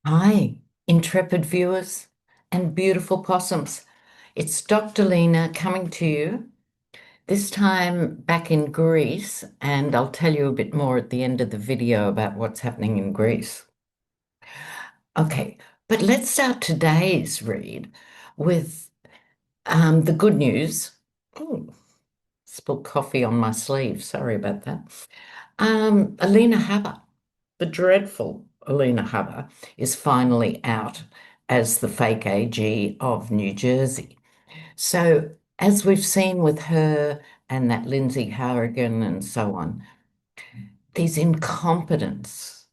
Hi, intrepid viewers and beautiful possums. It's Dr. Lena coming to you, this time back in Greece, and I'll tell you a bit more at the end of the video about what's happening in Greece. Okay, but let's start today's read with the good news. Oh, spilled coffee on my sleeve. Sorry about that. Alina Habba, the dreadful Alina Habba, is finally out as the fake AG of New Jersey. So, as we've seen with her and that Lindsay Harrigan and so on, these incompetents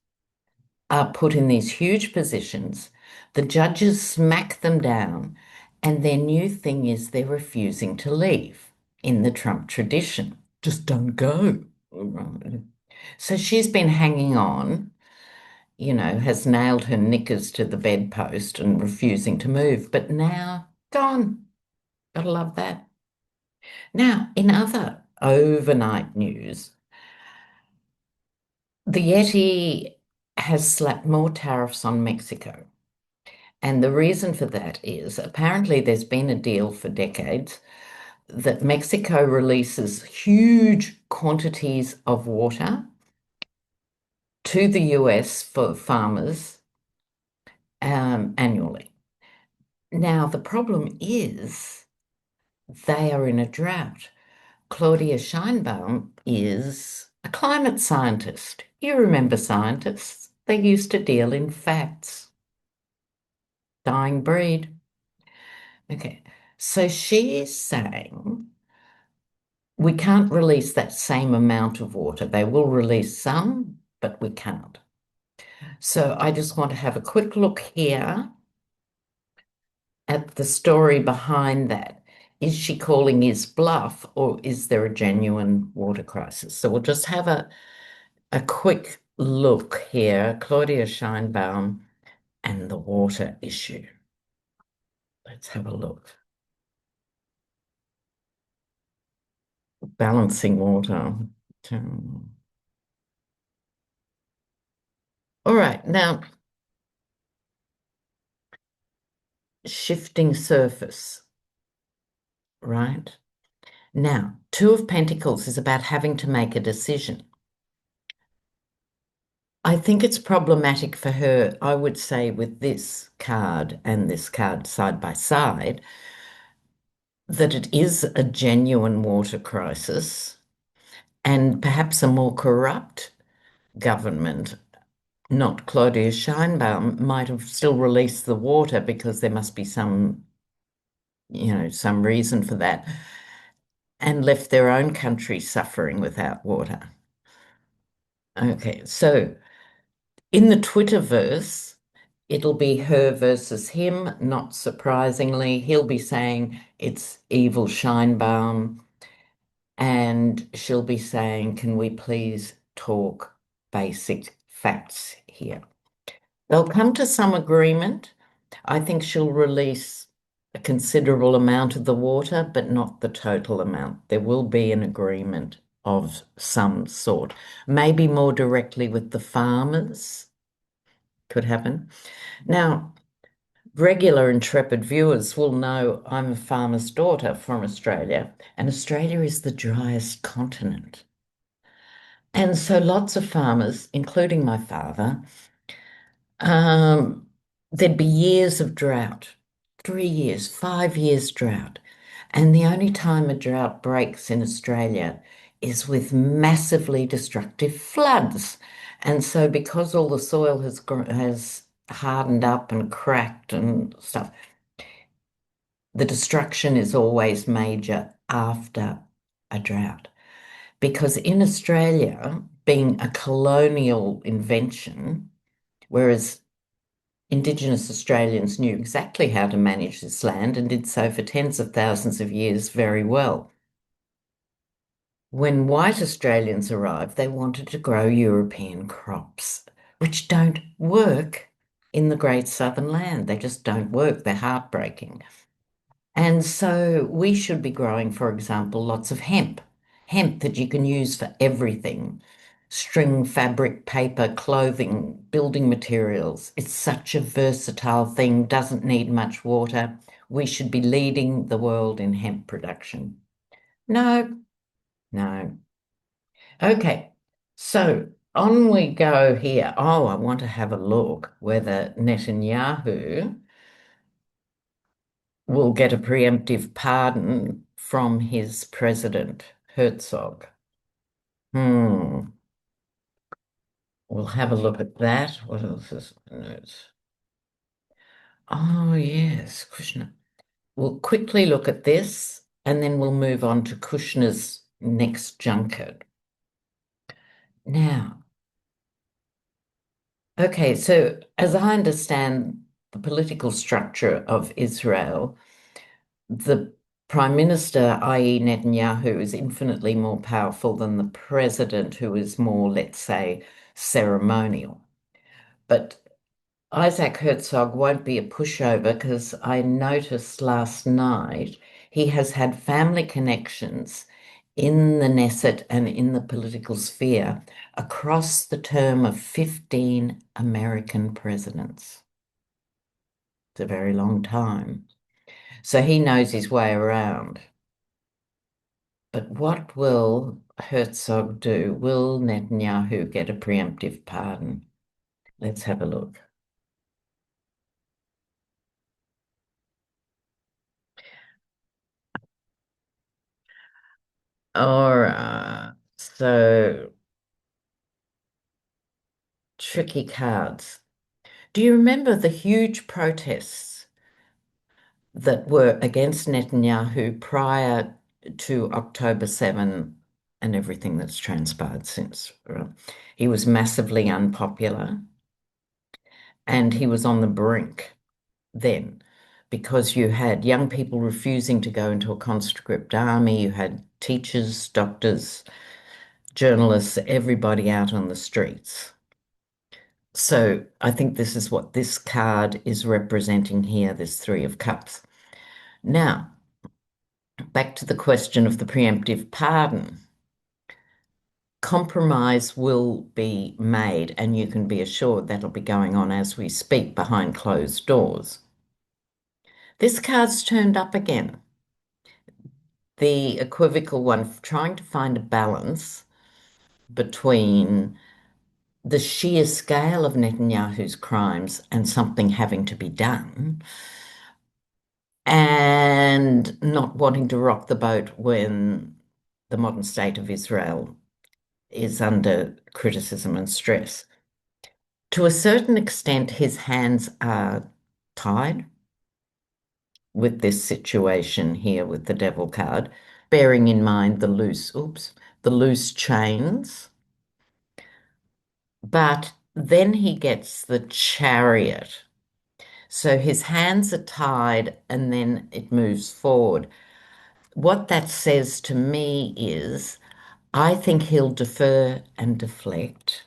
are put in these huge positions. The judges smack them down, and their new thing is they're refusing to leave in the Trump tradition. Just don't go. So she's been hanging on, has nailed her knickers to the bedpost and refusing to move, but now gone. Gotta love that. Now, in other overnight news, the Yeti has slapped more tariffs on Mexico. And the reason for that is apparently there's been a deal for decades that Mexico releases huge quantities of water to the US for farmers annually. Now, the problem is they are in a drought. Claudia Scheinbaum is a climate scientist. You remember scientists? They used to deal in facts. Dying breed. Okay. So she's saying we can't release that same amount of water. They will release some, but we can't. So I just want to have a quick look here at the story behind that. Is she calling his bluff or is there a genuine water crisis? So we'll just have a quick look here. Claudia Scheinbaum and the water issue. Let's have a look. Balancing water. All right, now shifting surface, right? Now, Two of Pentacles is about having to make a decision. I think it's problematic for her, I would say, with this card and this card side by side, that it is a genuine water crisis and perhaps a more corrupt government, not Claudia Scheinbaum, might have still released the water because there must be some reason for that, and left their own country suffering without water. Okay, so in the Twitterverse, it'll be her versus him, not surprisingly. He'll be saying it's evil Scheinbaum, and she'll be saying, can we please talk basic facts here? They'll come to some agreement. I think she'll release a considerable amount of the water, but not the total amount. There will be an agreement of some sort, maybe more directly with the farmers, could happen. Now, regular intrepid viewers will know I'm a farmer's daughter from Australia, and Australia is the driest continent. And so lots of farmers, including my father, there'd be years of drought, 3 years, 5 years drought. And the only time a drought breaks in Australia is with massively destructive floods. And so because all the soil has hardened up and cracked and stuff, the destruction is always major after a drought. Because in Australia, being a colonial invention, whereas Indigenous Australians knew exactly how to manage this land and did so for tens of thousands of years very well. When white Australians arrived, they wanted to grow European crops, which don't work in the Great Southern Land. They just don't work. They're heartbreaking. And so we should be growing, for example, lots of hemp that you can use for everything. string, fabric, paper, clothing, building materials. It's such a versatile thing, doesn't need much water. We should be leading the world in hemp production. No, no. Okay, so on we go here. Oh, I want to have a look whether Netanyahu will get a preemptive pardon from his president, Herzog. Hmm. We'll have a look at that. What else is notes? Oh, yes, Kushner. We'll quickly look at this and then we'll move on to Kushner's next junket. Now, okay, so as I understand the political structure of Israel, the Prime Minister, i.e., Netanyahu, is infinitely more powerful than the president, who is more, let's say, ceremonial. But Isaac Herzog won't be a pushover because I noticed last night he has had family connections in the Knesset and in the political sphere across the term of 15 American presidents. It's a very long time. So he knows his way around. But what will Herzog do? Will Netanyahu get a preemptive pardon? Let's have a look. All right. So tricky cards. Do you remember the huge protests that were against Netanyahu prior to October 7 and everything that's transpired since? Right? He was massively unpopular and he was on the brink then because you had young people refusing to go into a conscript army, you had teachers, doctors, journalists, everybody out on the streets. So I think this is what this card is representing here, this Three of Cups. Now, back to the question of the preemptive pardon. Compromise will be made, and you can be assured that'll be going on as we speak behind closed doors. This card's turned up again. The equivocal one, trying to find a balance between the sheer scale of Netanyahu's crimes and something having to be done, and not wanting to rock the boat when the modern state of Israel is under criticism and stress. To a certain extent, his hands are tied with this situation here with the devil card, bearing in mind the loose chains. But then he gets the chariot. So his hands are tied and then it moves forward. What that says to me is I think he'll defer and deflect,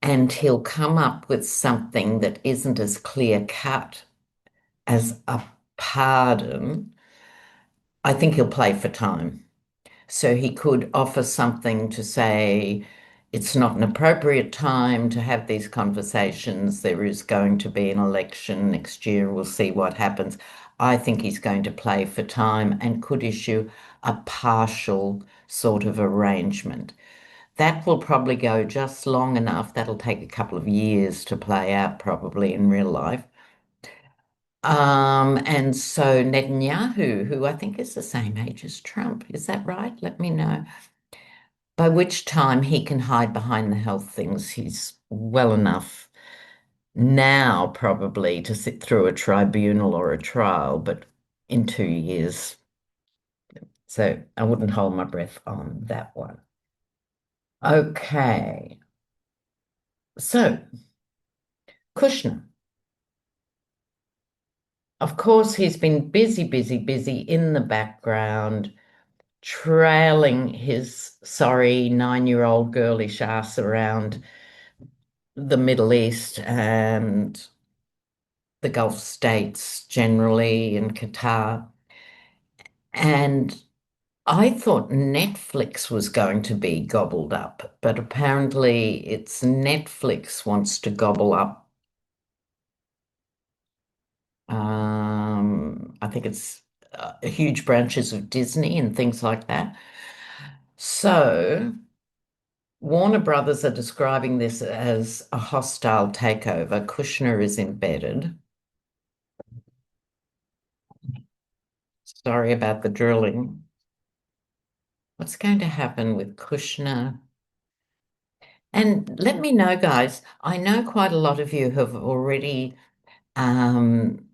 and he'll come up with something that isn't as clear cut as a pardon. I think he'll play for time. So he could offer something to say, it's not an appropriate time to have these conversations. There is going to be an election next year. We'll see what happens. I think he's going to play for time and could issue a partial sort of arrangement. That will probably go just long enough. That'll take a couple of years to play out, probably in real life. And so Netanyahu, who I think is the same age as Trump, is that right? Let me know. By which time he can hide behind the health things. He's well enough now, probably, to sit through a tribunal or a trial, but in 2 years. So I wouldn't hold my breath on that one. Okay. So Kushner, of course, he's been busy, busy, busy in the background, trailing his sorry 9-year-old girlish ass around the Middle East and the Gulf states generally and Qatar. And I thought Netflix was going to be gobbled up, but apparently it's Netflix wants to gobble up. I think it's huge branches of Disney and things like that. So Warner Brothers are describing this as a hostile takeover. Kushner is embedded. Sorry about the drilling. What's going to happen with Kushner? And let me know, guys. I know quite a lot of you have already um,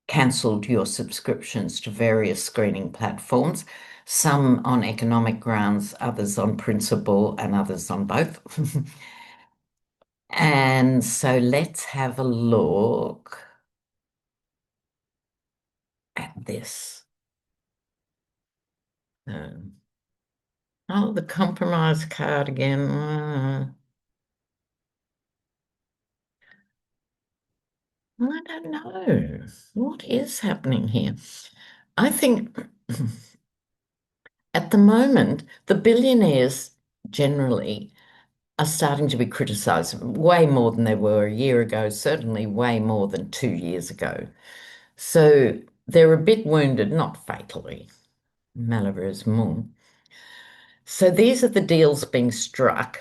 cancelled your subscriptions to various screening platforms, some on economic grounds, others on principle, and others on both. And so let's have a look at this. Um, oh, the compromise card again. I don't know. What is happening here? I think at the moment, the billionaires generally are starting to be criticised way more than they were a year ago, certainly way more than 2 years ago. So they're a bit wounded, not fatally, malheureusement. So these are the deals being struck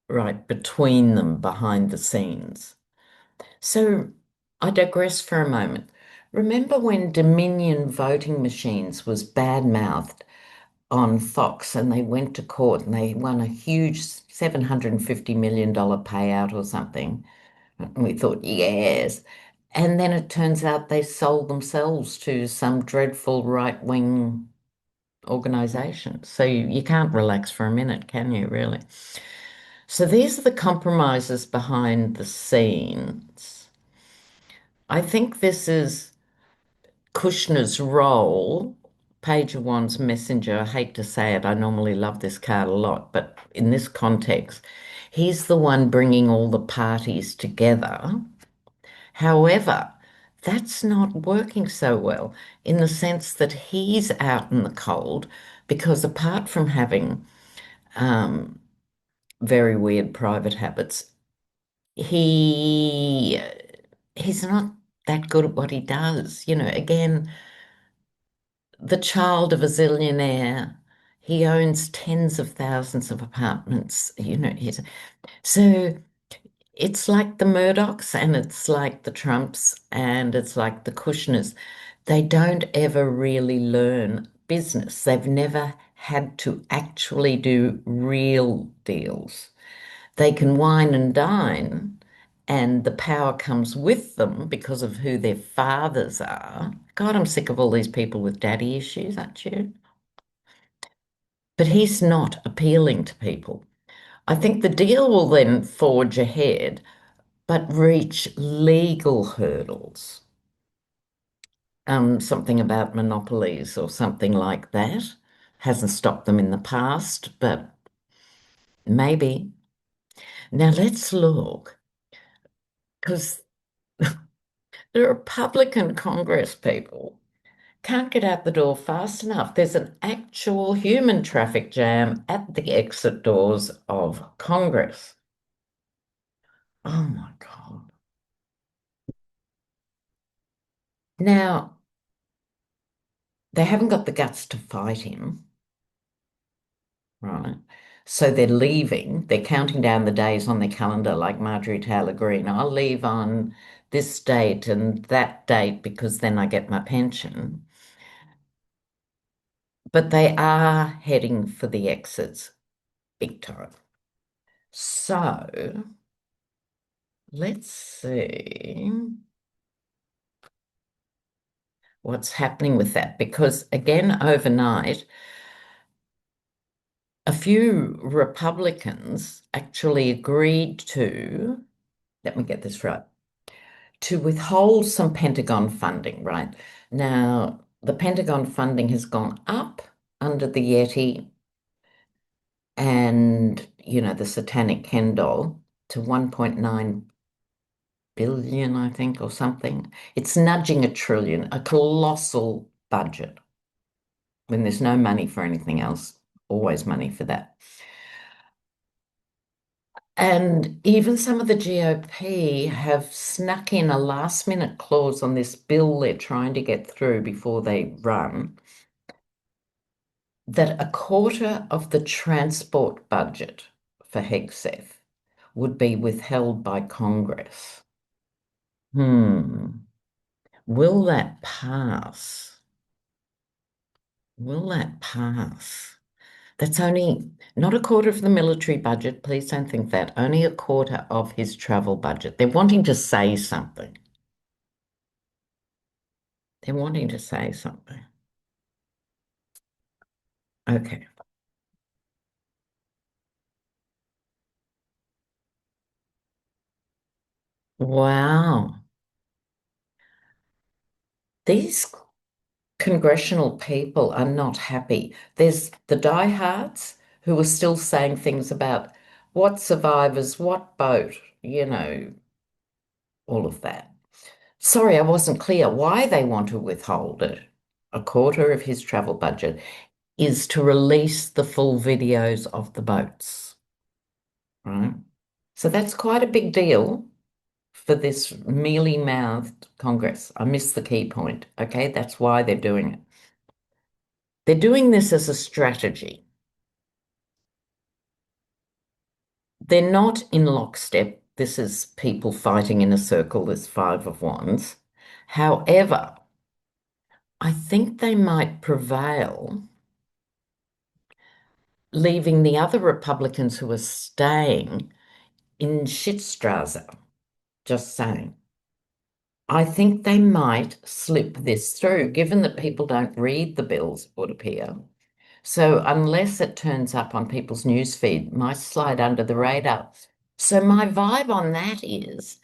right between them behind the scenes. So I digress for a moment. Remember when Dominion voting machines was bad-mouthed on Fox and they went to court and they won a huge $750 million payout or something? And we thought, yes. And then it turns out they sold themselves to some dreadful right-wing organization. So you can't relax for a minute, can you, really? So these are the compromises behind the scenes. I think this is Kushner's role, Page of Wands messenger. I hate to say it, I normally love this card a lot, but in this context, he's the one bringing all the parties together. However, that's not working so well in the sense that he's out in the cold because apart from having um, very weird private habits, he he's not that good at what he does. Again, the child of a zillionaire, he owns tens of thousands of apartments. So it's like the Murdochs and it's like the Trumps and it's like the Kushners. They don't ever really learn business. They've never had to actually do real deals. They can wine and dine, and the power comes with them because of who their fathers are. God, I'm sick of all these people with daddy issues, aren't you? But he's not appealing to people. I think the deal will then forge ahead, but reach legal hurdles. Something about monopolies or something like that. Hasn't stopped them in the past, but maybe. Now let's look, because the Republican Congress people can't get out the door fast enough. There's an actual human traffic jam at the exit doors of Congress. Oh my God. Now, they haven't got the guts to fight him, right? So they're leaving. They're counting down the days on their calendar, like Marjorie Taylor Greene. I'll leave on this date and that date because then I get my pension. But they are heading for the exits big time. So let's see what's happening with that. Because again, overnight, a few Republicans actually agreed to, let me get this right, to withhold some Pentagon funding, right? Now, the Pentagon funding has gone up under the Yeti and, the Satanic Ken doll to 1.9 billion, I think, or something. It's nudging a trillion, a colossal budget. when there's no money for anything else, always money for that. And even some of the GOP have snuck in a last minute clause on this bill they're trying to get through before they run, that a quarter of the transport budget for Hegseth would be withheld by Congress. Will that pass? Will that pass? That's only not a quarter of the military budget. Please don't think that. Only a quarter of his travel budget. They're wanting to say something. They're wanting to say something. Okay. Wow. These congressional people are not happy. There's the diehards who are still saying things about what survivors, what boat, all of that. Sorry, I wasn't clear why they want to withhold it. A quarter of his travel budget is to release the full videos of the boats, right? So that's quite a big deal for this mealy-mouthed Congress. I missed the key point, okay? That's why they're doing it. They're doing this as a strategy. They're not in lockstep. This is people fighting in a circle, this Five of Wands. However, I think they might prevail, leaving the other Republicans who are staying in Shitstraße. Just saying. I think they might slip this through, given that people don't read the bills, it would appear. So unless it turns up on people's newsfeed, might slide under the radar. So my vibe on that is,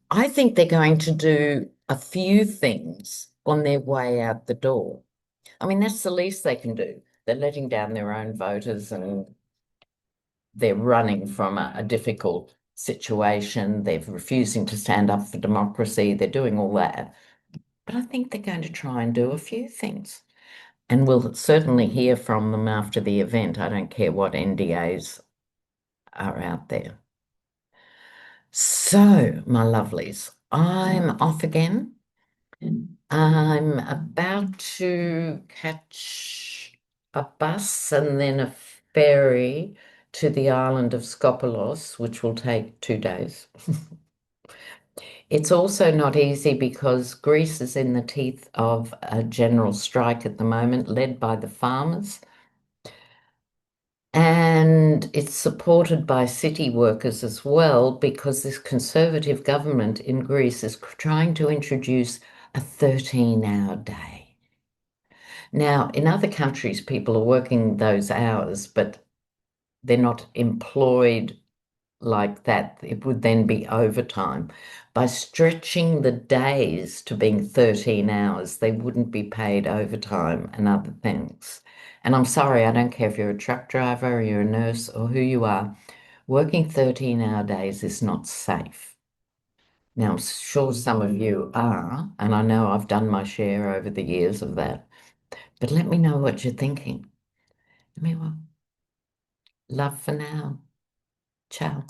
I think they're going to do a few things on their way out the door. I mean, that's the least they can do. They're letting down their own voters and they're running from a difficult situation. They're refusing to stand up for democracy. They're doing all that. But I think they're going to try and do a few things. And we'll certainly hear from them after the event. I don't care what NDAs are out there. So, my lovelies, I'm off again. I'm about to catch a bus and then a ferry to the island of Skopelos, which will take 2 days. It's also not easy because Greece is in the teeth of a general strike at the moment, led by the farmers. And it's supported by city workers as well, because this conservative government in Greece is trying to introduce a 13-hour day. Now, in other countries, people are working those hours, but they're not employed like that. It would then be overtime. By stretching the days to being 13 hours, they wouldn't be paid overtime and other things. And I'm sorry, I don't care if you're a truck driver or you're a nurse or who you are, working 13-hour days is not safe. Now, I'm sure some of you are, and I know I've done my share over the years of that, but let me know what you're thinking. Let me know. Love for now. Ciao.